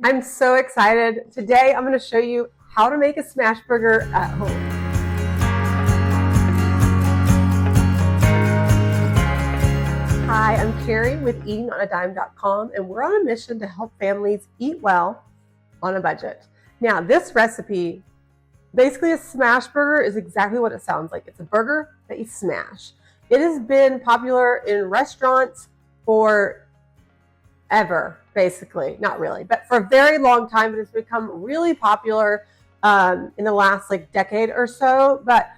I'm so excited. Today I'm going to show you how to make a smash burger at home. Hi, I'm Carrie with eatingonadime.com, and we're on a mission to help families eat well on a budget. Now, this recipe, basically a smash burger, is exactly what it sounds like. It's a burger that you smash. It has been popular in restaurants for ever, basically. Not really, but for a very long time. It has become really popular in the last decade or so. But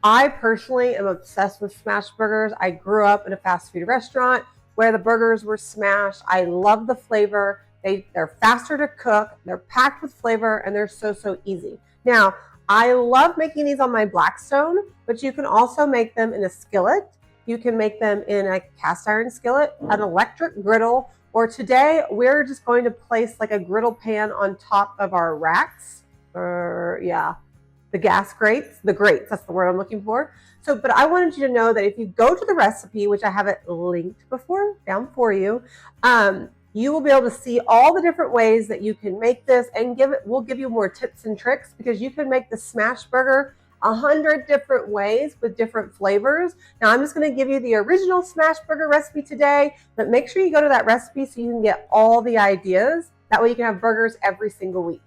I personally am obsessed with smash burgers. I grew up in a fast food restaurant where the burgers were smashed. I love the flavor. They're faster to cook, they're packed with flavor, and they're so easy. Now, I love making these on my Blackstone, but you can also make them in a skillet. You can make them in a cast iron skillet, an electric griddle, or today we're just going to place a griddle pan on top of our racks. The gas grates, that's the word I'm looking for. But I wanted you to know that if you go to the recipe, which I have it linked down for you, you will be able to see all the different ways that you can make this, and we'll give you more tips and tricks, because you can make the smash burger 100 different ways with different flavors. Now, I'm just going to give you the original smash burger recipe today, but make sure you go to that recipe so you can get all the ideas. That way you can have burgers every single week.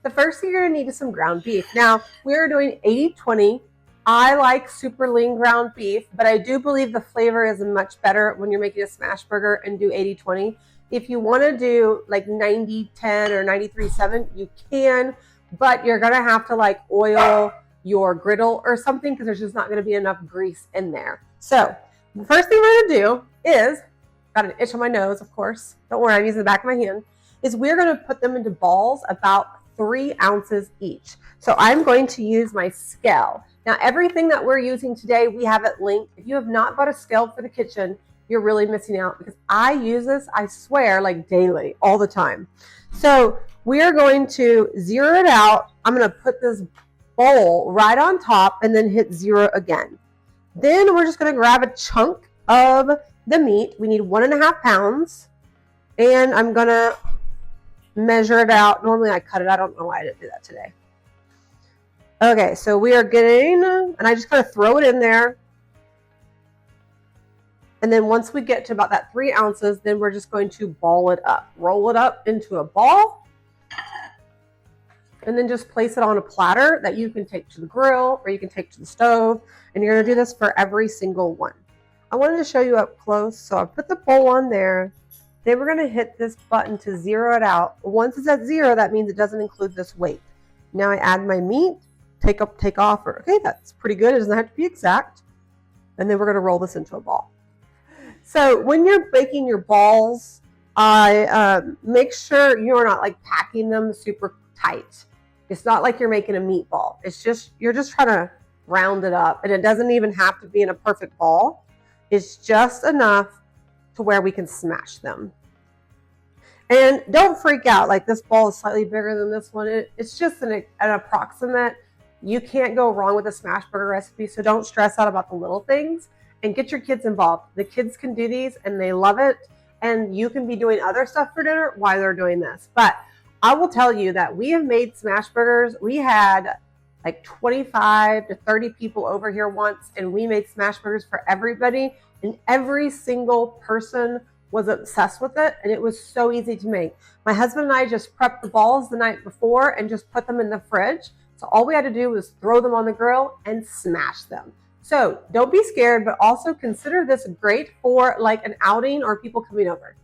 The first thing you're going to need is some ground beef. Now, we're doing 80-20. I like super lean ground beef, but I do believe the flavor is much better when you're making a smash burger and do 80-20. If you want to do 90-10 or 93-7, you can, but you're going to have to oil your griddle or something, because there's just not going to be enough grease in there. So the first thing we're going to do is, got an itch on my nose, of course. Don't worry, I'm using the back of my hand. Is we're going to put them into balls about 3 ounces each. So I'm going to use my scale. Now, everything that we're using today, we have it linked. If you have not bought a scale for the kitchen, you're really missing out, because I use this, I swear, daily, all the time. So we are going to zero it out. I'm going to put this bowl right on top and then hit 0 again. Then we're just going to grab a chunk of the meat. We need 1.5 pounds, and I'm going to measure it out. Normally I cut it. I don't know why I didn't do that today. Okay, so we are getting, and I just kind of throw it in there. And then once we get to about that 3 ounces, then we're just going to ball it up. Roll it up into a ball. And then just place it on a platter that you can take to the grill or you can take to the stove. And you're going to do this for every single one. I wanted to show you up close. So I put the bowl on there. Then we're going to hit this button to zero it out. Once it's at 0, that means it doesn't include this weight. Now I add my meat, take off. Okay, that's pretty good. It doesn't have to be exact. And then we're going to roll this into a ball. So when you're baking your balls, I make sure you're not packing them super tight. It's not like you're making a meatball. It's just, you're just trying to round it up, and it doesn't even have to be in a perfect ball. It's just enough to where we can smash them. And don't freak out, this ball is slightly bigger than this one. It's just an approximate. You can't go wrong with a smash burger recipe, so don't stress out about the little things, and get your kids involved. The kids can do these and they love it, and you can be doing other stuff for dinner while they're doing this. But I will tell you that we have made smash burgers. We had 25 to 30 people over here once, and we made smash burgers for everybody, and every single person was obsessed with it, and it was so easy to make. My husband and I just prepped the balls the night before and just put them in the fridge. So all we had to do was throw them on the grill and smash them. So don't be scared, but also consider this great for an outing or people coming over.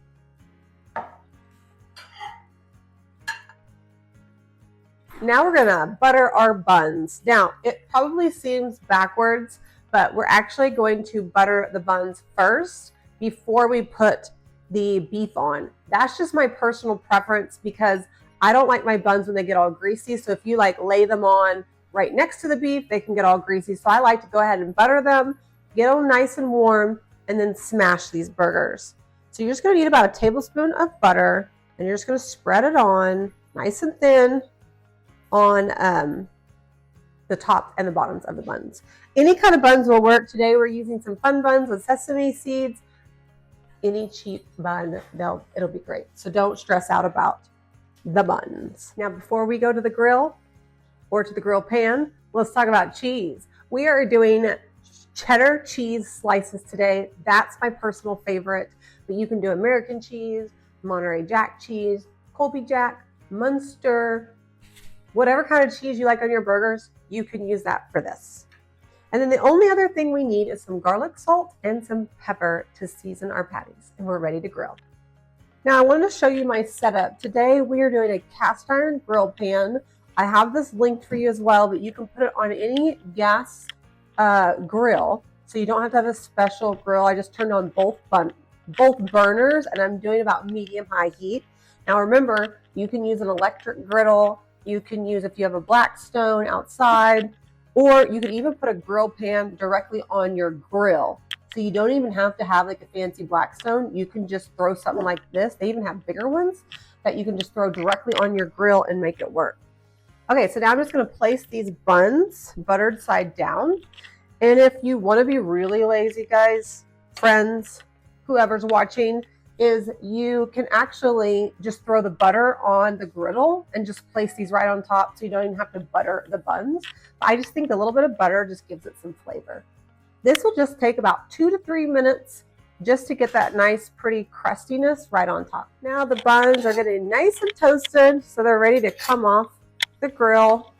Now we're gonna butter our buns. Now, it probably seems backwards, but we're actually going to butter the buns first before we put the beef on. That's just my personal preference, because I don't like my buns when they get all greasy. So if you lay them on right next to the beef, they can get all greasy. So I like to go ahead and butter them, get them nice and warm, and then smash these burgers. So you're just gonna need about a tablespoon of butter, and you're just gonna spread it on nice and thin on the top and the bottoms of the buns. Any kind of buns will work. Today we're using some fun buns with sesame seeds. Any cheap bun, it'll be great. So don't stress out about the buns. Now, before we go to the grill or to the grill pan, let's talk about cheese. We are doing cheddar cheese slices today. That's my personal favorite, but you can do American cheese, Monterey Jack cheese, Colby Jack, Munster, whatever kind of cheese you like on your burgers, you can use that for this. And then the only other thing we need is some garlic salt and some pepper to season our patties, and we're ready to grill. Now I wanted to show you my setup. Today we are doing a cast iron grill pan. I have this linked for you as well, but you can put it on any gas grill, so you don't have to have a special grill. I just turned on both burners, and I'm doing about medium-high heat. Now remember, you can use an electric griddle. You can use, if you have a Blackstone outside, or you can even put a grill pan directly on your grill. So you don't even have to have like a fancy Blackstone. You can just throw something like this. They even have bigger ones that you can just throw directly on your grill and make it work. Okay, so now I'm just gonna place these buns buttered side down. And if you wanna be really lazy, guys, friends, whoever's watching, is you can actually just throw the butter on the griddle and just place these right on top, so you don't even have to butter the buns. But I just think a little bit of butter just gives it some flavor. This will just take about 2 to 3 minutes just to get that nice, pretty crustiness right on top. Now the buns are getting nice and toasted, so they're ready to come off the grill.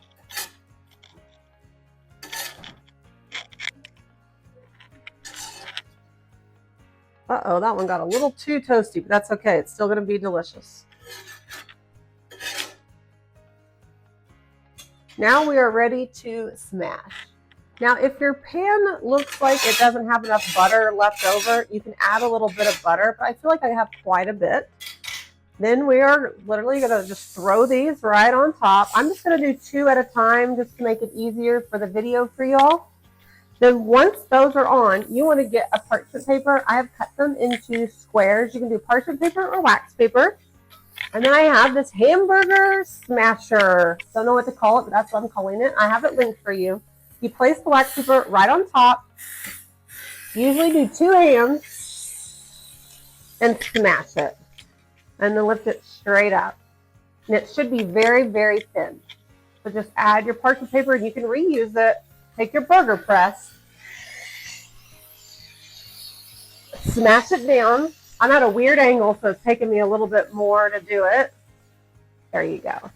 Uh-oh, that one got a little too toasty, but that's okay. It's still going to be delicious. Now we are ready to smash. Now, if your pan looks like it doesn't have enough butter left over, you can add a little bit of butter, but I feel like I have quite a bit. Then we are literally going to just throw these right on top. I'm just going to do 2 at a time just to make it easier for the video for y'all. Then once those are on, you want to get a parchment paper. I have cut them into squares. You can do parchment paper or wax paper. And then I have this hamburger smasher. Don't know what to call it, but that's what I'm calling it. I have it linked for you. You place the wax paper right on top. Usually do 2 hands and smash it. And then lift it straight up. And it should be very, very thin. So just add your parchment paper, and you can reuse it. Take your burger press, smash it down. I'm at a weird angle, so it's taking me a little bit more to do it. There you go.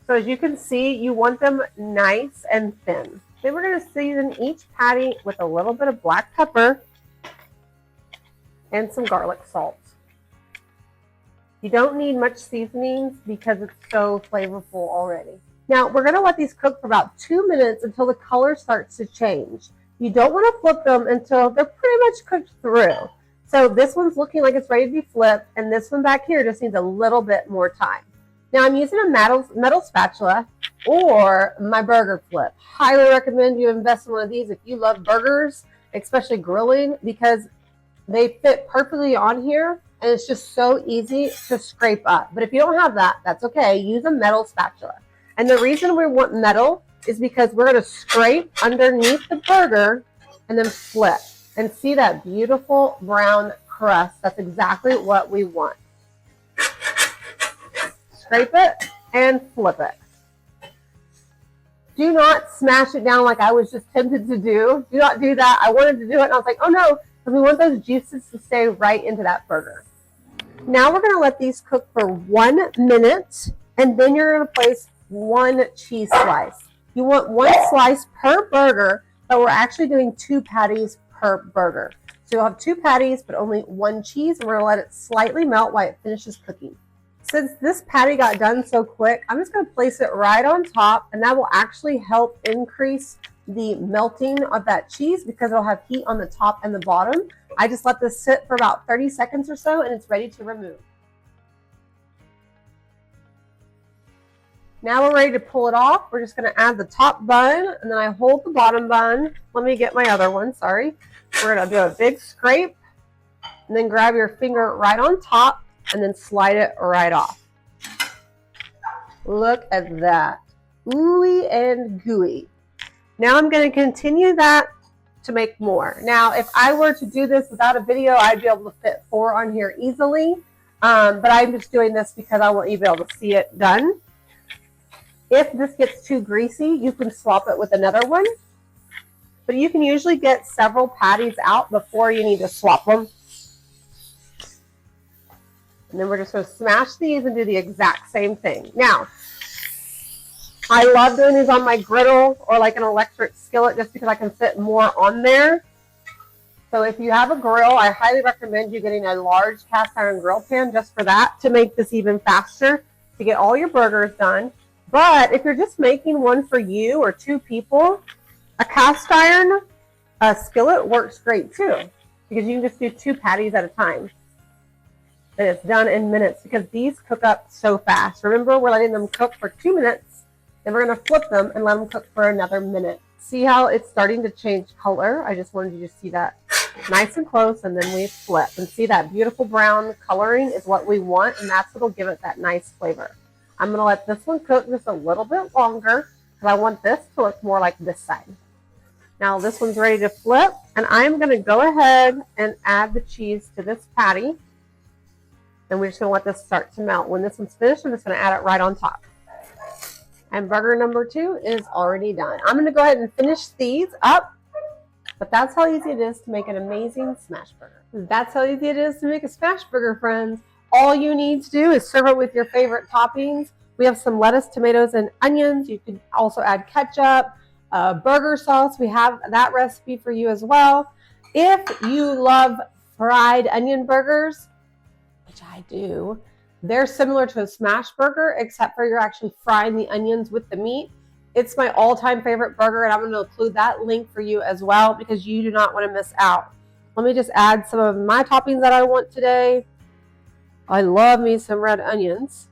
So as you can see, you want them nice and thin. Then we're going to season each patty with a little bit of black pepper and some garlic salt. You don't need much seasonings because it's so flavorful already. Now, we're going to let these cook for about 2 minutes until the color starts to change. You don't want to flip them until they're pretty much cooked through. So this one's looking like it's ready to be flipped, and this one back here just needs a little bit more time. Now, I'm using a metal spatula or my burger flip. Highly recommend you invest in one of these if you love burgers, especially grilling, because they fit perfectly on here, and it's just so easy to scrape up. But if you don't have that, that's okay. Use a metal spatula. And the reason we want metal is because we're going to scrape underneath the burger and then flip. And see that beautiful brown crust? That's exactly what we want. Scrape it and flip it. Do not smash it down like I was just tempted to do. Do not do that. I wanted to do it, and I was like, oh no, because we want those juices to stay right into that burger. Now we're going to let these cook for 1 minute, and then you're going to place 1 cheese slice. You want 1 slice per burger, but we're actually doing 2 patties per burger. So you'll have 2 patties, but only 1 cheese, and we're going to let it slightly melt while it finishes cooking. Since this patty got done so quick, I'm just going to place it right on top, and that will actually help increase the melting of that cheese because it'll have heat on the top and the bottom. I just let this sit for about 30 seconds or so, and it's ready to remove. Now we're ready to pull it off. We're just going to add the top bun, and then I hold the bottom bun. Let me get my other one, sorry. We're going to do a big scrape, and then grab your finger right on top, and then slide it right off. Look at that. Ooey and gooey. Now I'm going to continue that to make more. Now, if I were to do this without a video, I'd be able to fit 4 on here easily. But I'm just doing this because I want you to be able to see it done. If this gets too greasy, you can swap it with another one. But you can usually get several patties out before you need to swap them. And then we're just going to smash these and do the exact same thing. Now, I love doing these on my griddle or like an electric skillet just because I can fit more on there. So if you have a grill, I highly recommend you getting a large cast iron grill pan just for that, to make this even faster, to get all your burgers done. But if you're just making one for you or 2 people, a cast iron skillet works great too, because you can just do 2 patties at a time. And it's done in minutes because these cook up so fast. Remember, we're letting them cook for 2 minutes. Then we're going to flip them and let them cook for another minute. See how it's starting to change color? I just wanted you to see that nice and close, and then we flip. And see that beautiful brown coloring is what we want, and that's what will give it that nice flavor. I'm going to let this one cook just a little bit longer because I want this to look more like this side. Now this one's ready to flip, and I'm going to go ahead and add the cheese to this patty. And we're just going to let this start to melt. When this one's finished, I'm just going to add it right on top. And burger number 2 is already done. I'm going to go ahead and finish these up. But that's how easy it is to make an amazing smash burger. That's how easy it is to make a smash burger, friends. All you need to do is serve it with your favorite toppings. We have some lettuce, tomatoes, and onions. You could also add ketchup, burger sauce. We have that recipe for you as well. If you love fried onion burgers, which I do, they're similar to a smash burger, except for you're actually frying the onions with the meat. It's my all-time favorite burger, and I'm going to include that link for you as well because you do not want to miss out. Let me just add some of my toppings that I want today. I love me some red onions.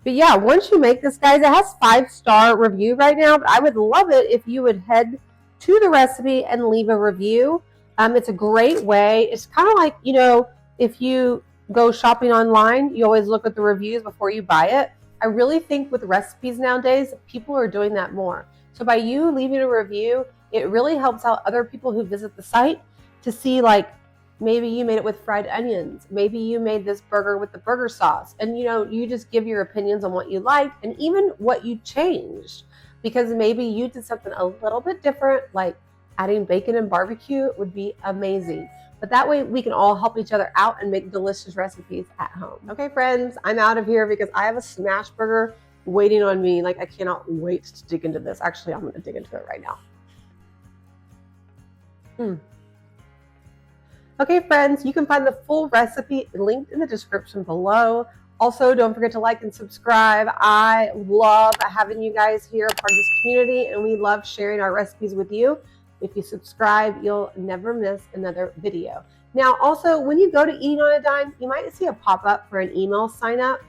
But yeah, once you make this, guys, it has 5-star review right now, but I would love it if you would head to the recipe and leave a review. It's a great way. It's kind of like, you know, if you go shopping online, you always look at the reviews before you buy it. I really think with recipes nowadays, people are doing that more. So by you leaving a review, it really helps out other people who visit the site to see, like, maybe you made it with fried onions. Maybe you made this burger with the burger sauce. And, you know, you just give your opinions on what you liked and even what you changed. Because maybe you did something a little bit different, like adding bacon and barbecue would be amazing. But that way we can all help each other out and make delicious recipes at home. Okay, friends, I'm out of here because I have a smash burger waiting on me. Like, I cannot wait to dig into this. Actually, I'm going to dig into it right now. Okay, friends, you can find the full recipe linked in the description below. Also, don't forget to like and subscribe. I love having you guys here, a part of this community, and we love sharing our recipes with you. If you subscribe, you'll never miss another video. Now, also, when you go to Eating on a Dime, you might see a pop-up for an email sign up.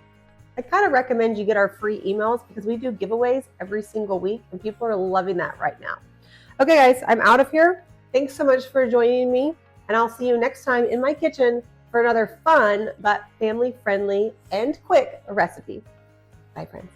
I kind of recommend you get our free emails because we do giveaways every single week, and people are loving that right now. Okay, guys, I'm out of here. Thanks so much for joining me, and I'll see you next time in my kitchen for another fun but family-friendly and quick recipe. Bye, friends.